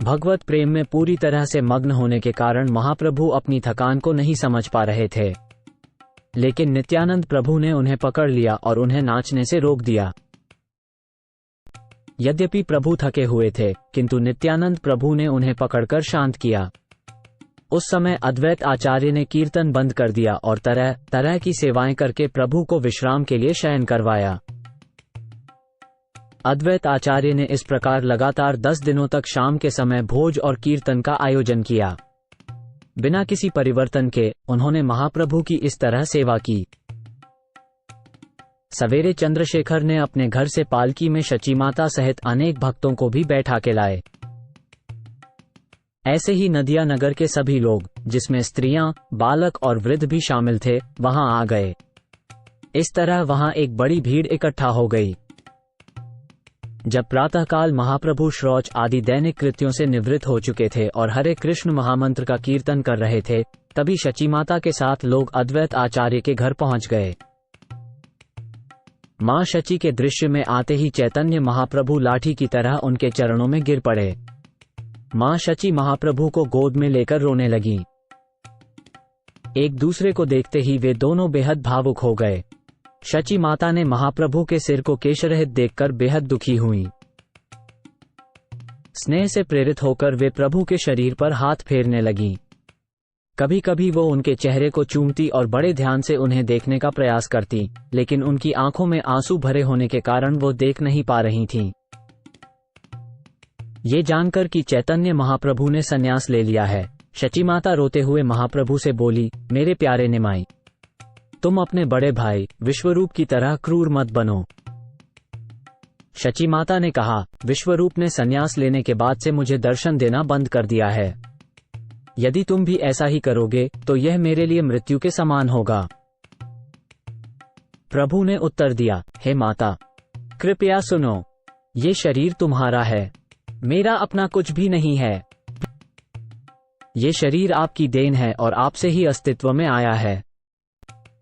भगवत प्रेम में पूरी तरह से मग्न होने के कारण महाप्रभु अपनी थकान को नहीं समझ पा रहे थे, लेकिन नित्यानंद प्रभु ने उन्हें पकड़ लिया और उन्हें नाचने से रोक दिया। यद्यपि प्रभु थके हुए थे, किंतु नित्यानंद प्रभु ने उन्हें पकड़कर शांत किया। उस समय अद्वैत आचार्य ने कीर्तन बंद कर दिया और तरह तरह की सेवाएं करके प्रभु को विश्राम के लिए शयन करवाया। अद्वैत आचार्य ने इस प्रकार लगातार 10 दिनों तक शाम के समय भोज और कीर्तन का आयोजन किया। बिना किसी परिवर्तन के उन्होंने महाप्रभु की इस तरह सेवा की। सवेरे चंद्रशेखर ने अपने घर से पालकी में शची माता सहित अनेक भक्तों को भी बैठा के लाए। ऐसे ही नदिया नगर के सभी लोग, जिसमें स्त्रियां, बालक और वृद्ध भी शामिल थे, वहां आ गए। इस तरह वहां एक बड़ी भीड़ इकट्ठा हो गई। जब प्रातःकाल महाप्रभु शौच आदि दैनिक कृत्यों से निवृत्त हो चुके थे और हरे कृष्ण महामंत्र का कीर्तन कर रहे थे, तभी शची माता के साथ लोग अद्वैत आचार्य के घर पहुंच गए। मां शची के दृश्य में आते ही चैतन्य महाप्रभु लाठी की तरह उनके चरणों में गिर पड़े। मां शची महाप्रभु को गोद में लेकर रोने लगी। एक दूसरे को देखते ही वे दोनों बेहद भावुक हो गए। शची माता ने महाप्रभु के सिर को केशरहित देखकर बेहद दुखी हुई। स्नेह से प्रेरित होकर वे प्रभु के शरीर पर हाथ फेरने लगी। कभी कभी वो उनके चेहरे को चूमती और बड़े ध्यान से उन्हें देखने का प्रयास करती, लेकिन उनकी आंखों में आंसू भरे होने के कारण वो देख नहीं पा रही थीं। ये जानकर कि चैतन्य महाप्रभु ने संन्यास ले लिया है, शची माता रोते हुए महाप्रभु से बोली, मेरे प्यारे निमाई, तुम अपने बड़े भाई विश्वरूप की तरह क्रूर मत बनो। शची माता ने कहा, विश्वरूप ने संन्यास लेने के बाद से मुझे दर्शन देना बंद कर दिया है। यदि तुम भी ऐसा ही करोगे तो यह मेरे लिए मृत्यु के समान होगा। प्रभु ने उत्तर दिया, हे माता, कृपया सुनो, ये शरीर तुम्हारा है, मेरा अपना कुछ भी नहीं है। ये शरीर आपकी देन है और आपसे ही अस्तित्व में आया है।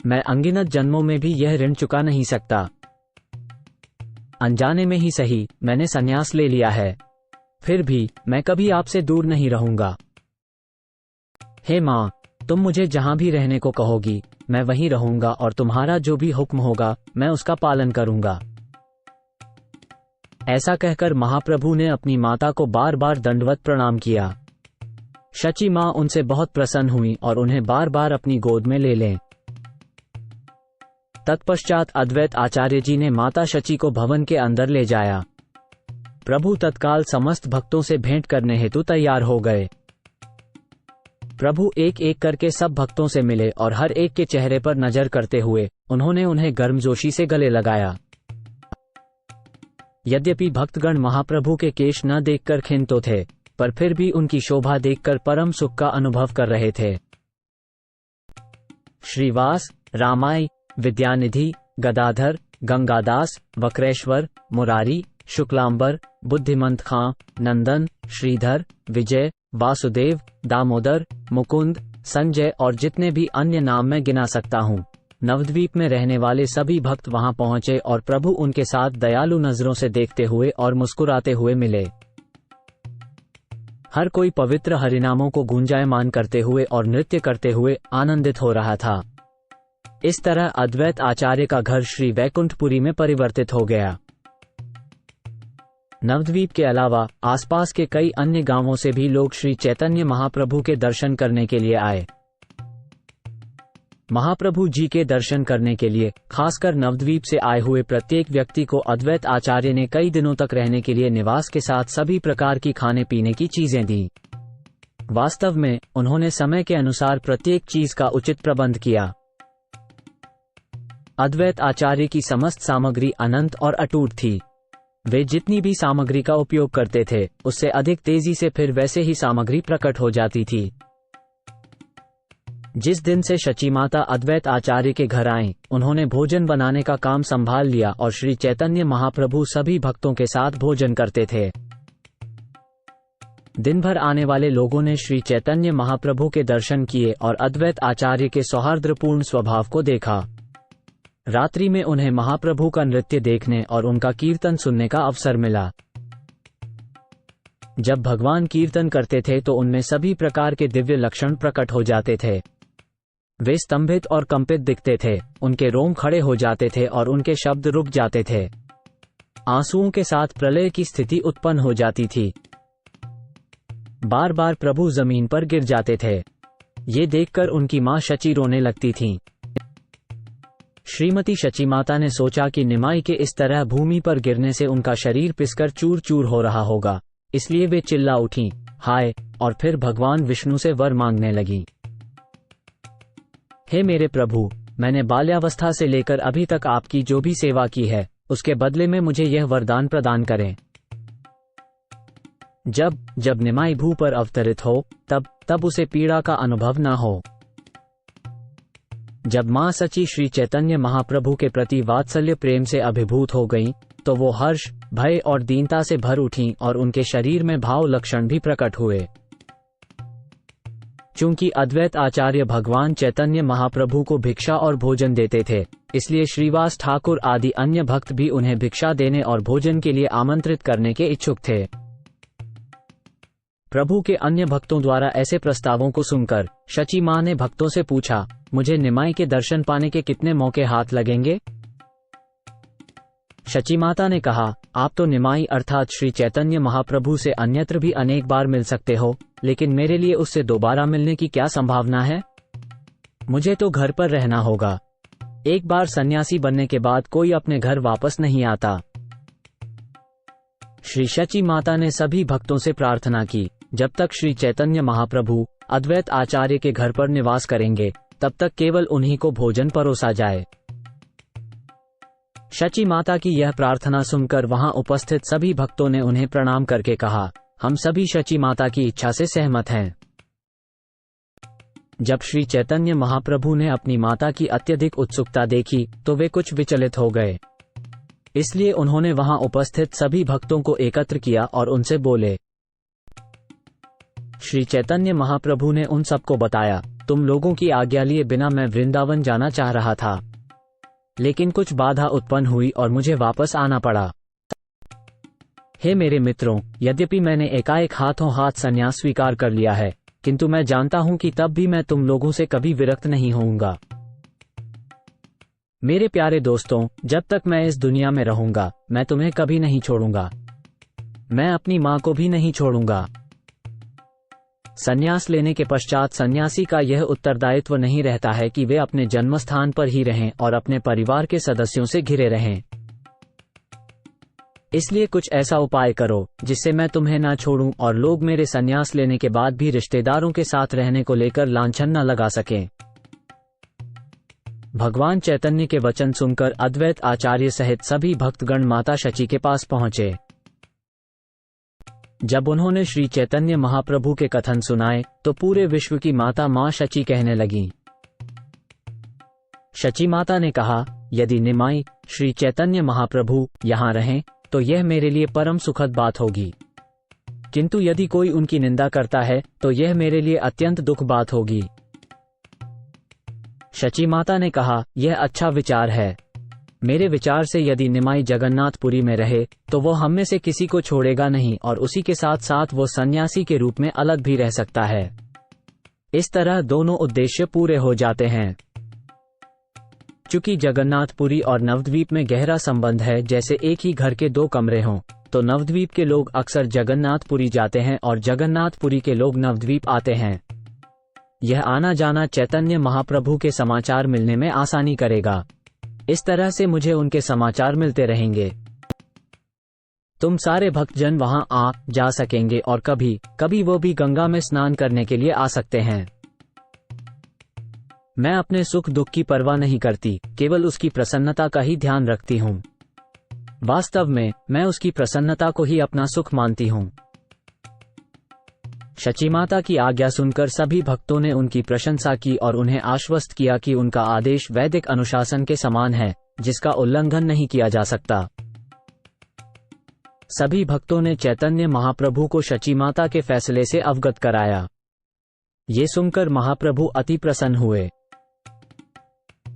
मैं अनगिनत जन्मों में भी यह ऋण चुका नहीं सकता। अनजाने में ही सही, मैंने संन्यास ले लिया है, फिर भी मैं कभी आपसे दूर नहीं रहूंगा। हे माँ, तुम मुझे जहां भी रहने को कहोगी मैं वहीं रहूंगा और तुम्हारा जो भी हुक्म होगा मैं उसका पालन करूंगा। ऐसा कहकर महाप्रभु ने अपनी माता को बार बार दंडवत प्रणाम किया। शची माँ उनसे बहुत प्रसन्न हुई और उन्हें बार बार अपनी गोद में ले लें। तत्पश्चात अद्वैत आचार्य जी ने माता शची को भवन के अंदर ले जाया। प्रभु तत्काल समस्त भक्तों से भेंट करने हेतु तैयार हो गए। प्रभु एक एक करके सब भक्तों से मिले और हर एक के चेहरे पर नजर करते हुए उन्होंने उन्हें गर्मजोशी से गले लगाया। यद्यपि भक्तगण महाप्रभु के केश न देखकर खिन्न तो थे, पर फिर भी उनकी शोभा देखकर परम सुख का अनुभव कर रहे थे। श्रीवास, रामाई, विद्यानिधि, गदाधर, गंगादास, वक्रेश्वर, मुरारी, शुक्लांबर, बुद्धिमंत खां, नंदन, श्रीधर, विजय, वासुदेव, दामोदर, मुकुंद, संजय और जितने भी अन्य नाम मैं गिना सकता हूँ, नवद्वीप में रहने वाले सभी भक्त वहां पहुंचे और प्रभु उनके साथ दयालु नजरों से देखते हुए और मुस्कुराते हुए मिले। हर कोई पवित्र हरिनामों को गुंजायमान करते हुए और नृत्य करते हुए आनंदित हो रहा था। इस तरह अद्वैत आचार्य का घर श्री वैकुंठपुरी में परिवर्तित हो गया। नवद्वीप के अलावा आसपास के कई अन्य गांवों से भी लोग श्री चैतन्य महाप्रभु के दर्शन करने के लिए आए। महाप्रभु जी के दर्शन करने के लिए खासकर नवद्वीप से आए हुए प्रत्येक व्यक्ति को अद्वैत आचार्य ने कई दिनों तक रहने के लिए निवास के साथ सभी प्रकार की खाने पीने की चीजें दी। वास्तव में उन्होंने समय के अनुसार प्रत्येक चीज का उचित प्रबंध किया। अद्वैत आचार्य की समस्त सामग्री अनंत और अटूट थी। वे जितनी भी सामग्री का उपयोग करते थे उससे अधिक तेजी से फिर वैसे ही सामग्री प्रकट हो जाती थी। जिस दिन से शची माता अद्वैत आचार्य के घर आईं, उन्होंने भोजन बनाने का काम संभाल लिया और श्री चैतन्य महाप्रभु सभी भक्तों के साथ भोजन करते थे। दिन भर आने वाले लोगों ने श्री चैतन्य महाप्रभु के दर्शन किए और अद्वैत आचार्य के सौहार्दपूर्ण स्वभाव को देखा। रात्रि में उन्हें महाप्रभु का नृत्य देखने और उनका कीर्तन सुनने का अवसर मिला। जब भगवान कीर्तन करते थे तो उनमें सभी प्रकार के दिव्य लक्षण प्रकट हो जाते थे। वे स्तंभित और कंपित दिखते थे, उनके रोम खड़े हो जाते थे और उनके शब्द रुक जाते थे। आंसुओं के साथ प्रलय की स्थिति उत्पन्न हो जाती थी। बार बार प्रभु जमीन पर गिर जाते थे। ये देखकर उनकी मां शची रोने लगती थीं। श्रीमती शची माता ने सोचा कि निमाई के इस तरह भूमि पर गिरने से उनका शरीर पिसकर चूर चूर हो रहा होगा, इसलिए वे चिल्ला उठीं, हाय, और फिर भगवान विष्णु से वर मांगने लगीं। हे मेरे प्रभु, मैंने बाल्यावस्था से लेकर अभी तक आपकी जो भी सेवा की है उसके बदले में मुझे यह वरदान प्रदान करें। जब निमाई भू पर अवतरित हो तब उसे पीड़ा का अनुभव न हो। जब मां सची श्री चैतन्य महाप्रभु के प्रति वात्सल्य प्रेम से अभिभूत हो गईं, तो वो हर्ष, भय और दीनता से भर उठीं और उनके शरीर में भाव लक्षण भी प्रकट हुए। चूंकि अद्वैत आचार्य भगवान चैतन्य महाप्रभु को भिक्षा और भोजन देते थे, इसलिए श्रीवास ठाकुर आदि अन्य भक्त भी उन्हें भिक्षा देने और भोजन के लिए आमंत्रित करने के इच्छुक थे। प्रभु के अन्य भक्तों द्वारा ऐसे प्रस्तावों को सुनकर शची मां ने भक्तों से पूछा, मुझे निमाई के दर्शन पाने के कितने मौके हाथ लगेंगे? शची माता ने कहा, आप तो निमाई अर्थात श्री चैतन्य महाप्रभु से अन्यत्र भी अनेक बार मिल सकते हो, लेकिन मेरे लिए उससे दोबारा मिलने की क्या संभावना है? मुझे तो घर पर रहना होगा। एक बार सन्यासी बनने के बाद कोई अपने घर वापस नहीं आता। श्री शची माता ने सभी भक्तों से प्रार्थना की, जब तक श्री चैतन्य महाप्रभु अद्वैत आचार्य के घर पर निवास करेंगे तब तक केवल उन्हीं को भोजन परोसा जाए। शची माता की यह प्रार्थना सुनकर वहां उपस्थित सभी भक्तों ने उन्हें प्रणाम करके कहा, हम सभी शची माता की इच्छा से सहमत हैं। जब श्री चैतन्य महाप्रभु ने अपनी माता की अत्यधिक उत्सुकता देखी तो वे कुछ विचलित हो गए। इसलिए उन्होंने वहां उपस्थित सभी भक्तों को एकत्र किया और उनसे बोले। श्री चैतन्य महाप्रभु ने उन सबको बताया, तुम लोगों की आज्ञा लिए बिना मैं वृंदावन जाना चाह रहा था, लेकिन कुछ बाधा उत्पन्न हुई और मुझे वापस आना पड़ा। हे मेरे मित्रों, यद्यपि मैंने एकाएक हाथों हाथ संन्यास स्वीकार कर लिया है, किंतु मैं जानता हूं कि तब भी मैं तुम लोगों से कभी विरक्त नहीं होऊंगा। मेरे प्यारे दोस्तों, जब तक मैं इस दुनिया में रहूंगा मैं तुम्हें कभी नहीं छोड़ूंगा। मैं अपनी मां को भी नहीं छोड़ूंगा। संन्यास लेने के पश्चात सन्यासी का यह उत्तरदायित्व नहीं रहता है कि वे अपने जन्मस्थान पर ही रहें और अपने परिवार के सदस्यों से घिरे रहें। इसलिए कुछ ऐसा उपाय करो जिससे मैं तुम्हें ना छोड़ूं और लोग मेरे संन्यास लेने के बाद भी रिश्तेदारों के साथ रहने को लेकर लांछन न लगा सकें। भगवान चैतन्य के वचन सुनकर अद्वैत आचार्य सहित सभी भक्तगण माता शची के पास पहुंचे। जब उन्होंने श्री चैतन्य महाप्रभु के कथन सुनाए तो पूरे विश्व की माता मां शची कहने लगीं। शची माता ने कहा, यदि निमाई श्री चैतन्य महाप्रभु यहाँ रहें तो यह मेरे लिए परम सुखद बात होगी, किंतु यदि कोई उनकी निंदा करता है तो यह मेरे लिए अत्यंत दुख बात होगी। शची माता ने कहा, यह अच्छा विचार है। मेरे विचार से यदि निमाई जगन्नाथपुरी में रहे तो वो हम में से किसी को छोड़ेगा नहीं और उसी के साथ साथ वो सन्यासी के रूप में अलग भी रह सकता है। इस तरह दोनों उद्देश्य पूरे हो जाते हैं। चूंकि जगन्नाथपुरी और नवद्वीप में गहरा संबंध है, जैसे एक ही घर के दो कमरे हों, तो नवद्वीप के लोग अक्सर जगन्नाथपुरी जाते हैं और जगन्नाथपुरी के लोग नवद्वीप आते हैं। यह आना जाना चैतन्य महाप्रभु के समाचार मिलने में आसानी करेगा। इस तरह से मुझे उनके समाचार मिलते रहेंगे। तुम सारे भक्तजन वहां आ जा सकेंगे और कभी कभी वो भी गंगा में स्नान करने के लिए आ सकते हैं। मैं अपने सुख दुख की परवाह नहीं करती, केवल उसकी प्रसन्नता का ही ध्यान रखती हूँ। वास्तव में मैं उसकी प्रसन्नता को ही अपना सुख मानती हूँ। शची माता की आज्ञा सुनकर सभी भक्तों ने उनकी प्रशंसा की और उन्हें आश्वस्त किया कि उनका आदेश वैदिक अनुशासन के समान है, जिसका उल्लंघन नहीं किया जा सकता। सभी भक्तों ने चैतन्य महाप्रभु को शची माता के फैसले से अवगत कराया। ये सुनकर महाप्रभु अति प्रसन्न हुए।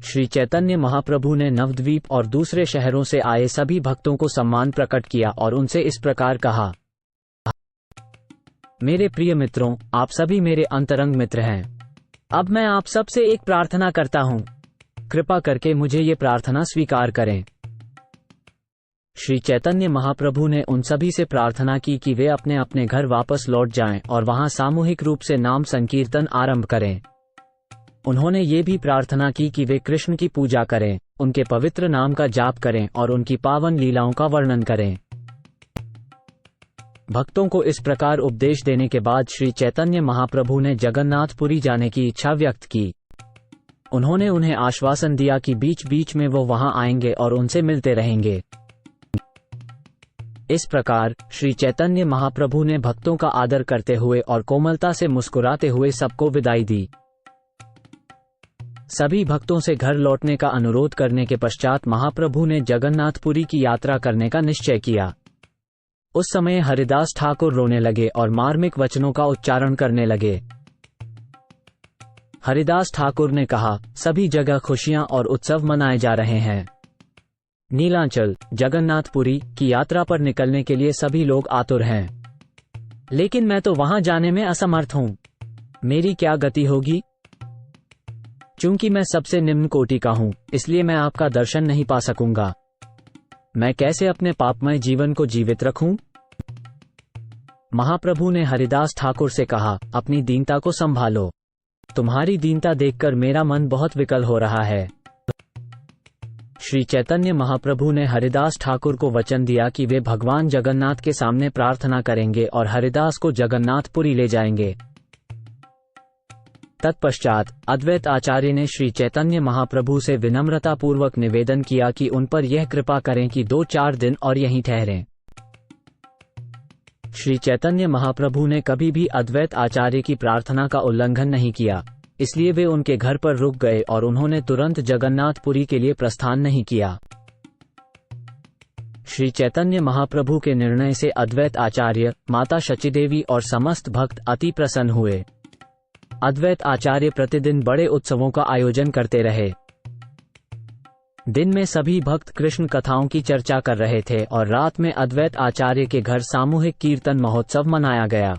श्री चैतन्य महाप्रभु ने नवद्वीप और दूसरे शहरों से आए सभी भक्तों को सम्मान प्रकट किया और उनसे इस प्रकार कहा, मेरे प्रिय मित्रों, आप सभी मेरे अंतरंग मित्र हैं। अब मैं आप सब से एक प्रार्थना करता हूँ, कृपा करके मुझे ये प्रार्थना स्वीकार करें। श्री चैतन्य महाप्रभु ने उन सभी से प्रार्थना की कि वे अपने अपने घर वापस लौट जाएं और वहां सामूहिक रूप से नाम संकीर्तन आरंभ करें। उन्होंने ये भी प्रार्थना की कि वे कृष्ण की पूजा करें, उनके पवित्र नाम का जाप करें और उनकी पावन लीलाओं का वर्णन करें। भक्तों को इस प्रकार उपदेश देने के बाद श्री चैतन्य महाप्रभु ने जगन्नाथपुरी जाने की इच्छा व्यक्त की। उन्होंने उन्हें आश्वासन दिया कि बीच बीच में वो वहां आएंगे और उनसे मिलते रहेंगे। इस प्रकार श्री चैतन्य महाप्रभु ने भक्तों का आदर करते हुए और कोमलता से मुस्कुराते हुए सबको विदाई दी। सभी भक्तों से घर लौटने का अनुरोध करने के पश्चात महाप्रभु ने जगन्नाथपुरी की यात्रा करने का निश्चय किया। उस समय हरिदास ठाकुर रोने लगे और मार्मिक वचनों का उच्चारण करने लगे। हरिदास ठाकुर ने कहा, सभी जगह खुशियां और उत्सव मनाए जा रहे हैं। नीलांचल जगन्नाथपुरी की यात्रा पर निकलने के लिए सभी लोग आतुर हैं, लेकिन मैं तो वहां जाने में असमर्थ हूं। मेरी क्या गति होगी? चूंकि मैं सबसे निम्न कोटि का हूं, इसलिए मैं आपका दर्शन नहीं पा सकूंगा। मैं कैसे अपने पापमय जीवन को जीवित रखूं? महाप्रभु ने हरिदास ठाकुर से कहा, अपनी दीनता को संभालो। तुम्हारी दीनता देखकर मेरा मन बहुत विकल हो रहा है। श्री चैतन्य महाप्रभु ने हरिदास ठाकुर को वचन दिया कि वे भगवान जगन्नाथ के सामने प्रार्थना करेंगे और हरिदास को जगन्नाथपुरी ले जाएंगे। तत्पश्चात अद्वैत आचार्य ने श्री चैतन्य महाप्रभु से विनम्रतापूर्वक निवेदन किया कि उन पर यह कृपा करें कि 2-4 दिन और यहीं ठहरें। श्री चैतन्य महाप्रभु ने कभी भी अद्वैत आचार्य की प्रार्थना का उल्लंघन नहीं किया, इसलिए वे उनके घर पर रुक गए और उन्होंने तुरंत जगन्नाथपुरी के लिए प्रस्थान नहीं किया। श्री चैतन्य महाप्रभु के निर्णय से अद्वैत आचार्य, माता शचीदेवी और समस्त भक्त अति प्रसन्न हुए। अद्वैत आचार्य प्रतिदिन बड़े उत्सवों का आयोजन करते रहे। दिन में सभी भक्त कृष्ण कथाओं की चर्चा कर रहे थे और रात में अद्वैत आचार्य के घर सामूहिक कीर्तन महोत्सव मनाया गया।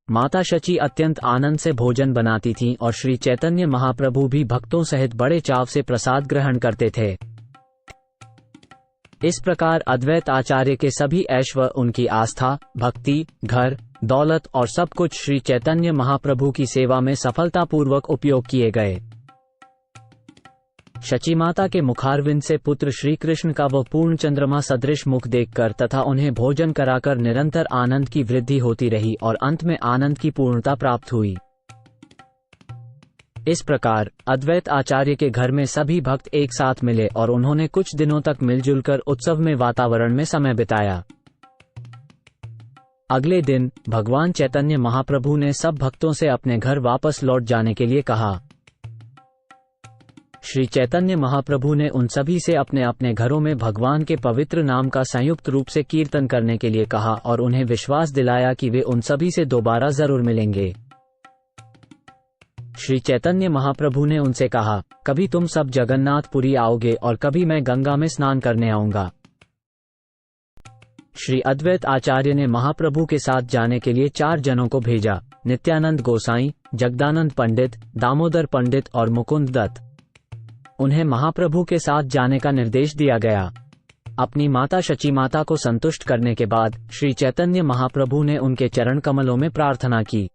माता शची अत्यंत आनंद से भोजन बनाती थीं और श्री चैतन्य महाप्रभु भी भक्तों सहित बड़े चाव से प्रसाद ग्रहण करते थे। इस प्रकार अद्वैत आचार्य के सभी ऐश्वर्य, उनकी आस्था, भक्ति, घर, दौलत और सब कुछ श्री चैतन्य महाप्रभु की सेवा में सफलतापूर्वक उपयोग किए गए। शची माता के मुखारविंद से पुत्र श्री कृष्ण का वह पूर्ण चंद्रमा सदृश मुख देखकर तथा उन्हें भोजन कराकर निरंतर आनंद की वृद्धि होती रही और अंत में आनंद की पूर्णता प्राप्त हुई। इस प्रकार अद्वैत आचार्य के घर में सभी भक्त एक साथ मिले और उन्होंने कुछ दिनों तक मिलजुल कर उत्सव में वातावरण में समय बिताया। अगले दिन भगवान चैतन्य महाप्रभु ने सब भक्तों से अपने घर वापस लौट जाने के लिए कहा। श्री चैतन्य महाप्रभु ने उन सभी से अपने अपने घरों में भगवान के पवित्र नाम का संयुक्त रूप से कीर्तन करने के लिए कहा और उन्हें विश्वास दिलाया कि वे उन सभी से दोबारा जरूर मिलेंगे। श्री चैतन्य महाप्रभु ने उनसे कहा, कभी तुम सब जगन्नाथपुरी आओगे और कभी मैं गंगा में स्नान करने आऊंगा। श्री अद्वैत आचार्य ने महाप्रभु के साथ जाने के लिए 4 जनों को भेजा, नित्यानंद गोसाई, जगदानंद पंडित, दामोदर पंडित और मुकुंद दत्त। उन्हें महाप्रभु के साथ जाने का निर्देश दिया गया। अपनी माता शची माता को संतुष्ट करने के बाद श्री चैतन्य महाप्रभु ने उनके चरण कमलों में प्रार्थना की।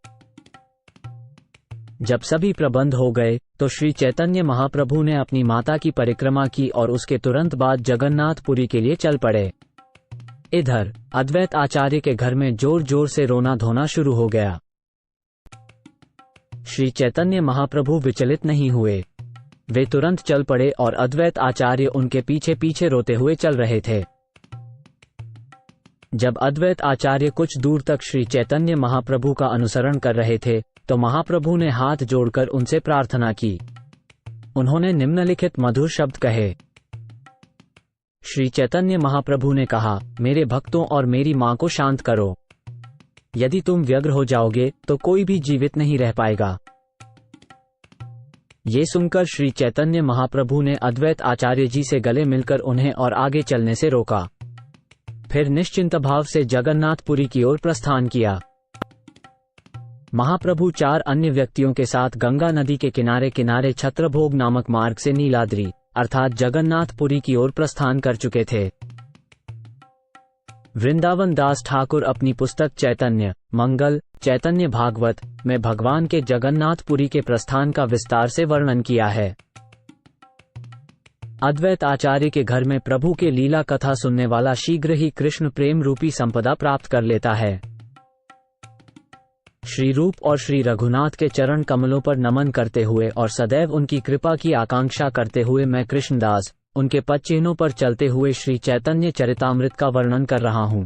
जब सभी प्रबंध हो गए तो श्री चैतन्य महाप्रभु ने अपनी माता की परिक्रमा की और उसके तुरंत बाद जगन्नाथपुरी के लिए चल पड़े। इधर अद्वैत आचार्य के घर में जोर जोर से रोना धोना शुरू हो गया। श्री चैतन्य महाप्रभु विचलित नहीं हुए। वे तुरंत चल पड़े और अद्वैत आचार्य उनके पीछे पीछे रोते हुए चल रहे थे। जब अद्वैत आचार्य कुछ दूर तक श्री चैतन्य महाप्रभु का अनुसरण कर रहे थे तो महाप्रभु ने हाथ जोड़कर उनसे प्रार्थना की। उन्होंने निम्नलिखित मधुर शब्द कहे। श्री चैतन्य महाप्रभु ने कहा, मेरे भक्तों और मेरी मां को शांत करो। यदि तुम व्यग्र हो जाओगे तो कोई भी जीवित नहीं रह पाएगा। ये सुनकर श्री चैतन्य महाप्रभु ने अद्वैत आचार्य जी से गले मिलकर उन्हें और आगे चलने से रोका। फिर निश्चिंत भाव से जगन्नाथपुरी की ओर प्रस्थान किया। महाप्रभु 4 अन्य व्यक्तियों के साथ गंगा नदी के किनारे किनारे छत्रभोग नामक मार्ग से नीलाद्री अर्थात जगन्नाथपुरी की ओर प्रस्थान कर चुके थे। वृंदावन दास ठाकुर अपनी पुस्तक चैतन्य मंगल चैतन्य भागवत में भगवान के जगन्नाथपुरी के प्रस्थान का विस्तार से वर्णन किया है। अद्वैत आचार्य के घर में प्रभु के लीला कथा सुनने वाला शीघ्र ही कृष्ण प्रेम रूपी संपदा प्राप्त कर लेता है। श्री रूप और श्री रघुनाथ के चरण कमलों पर नमन करते हुए और सदैव उनकी कृपा की आकांक्षा करते हुए मैं कृष्णदास उनके पद चिन्हों पर चलते हुए श्री चैतन्य चरितामृत का वर्णन कर रहा हूँ।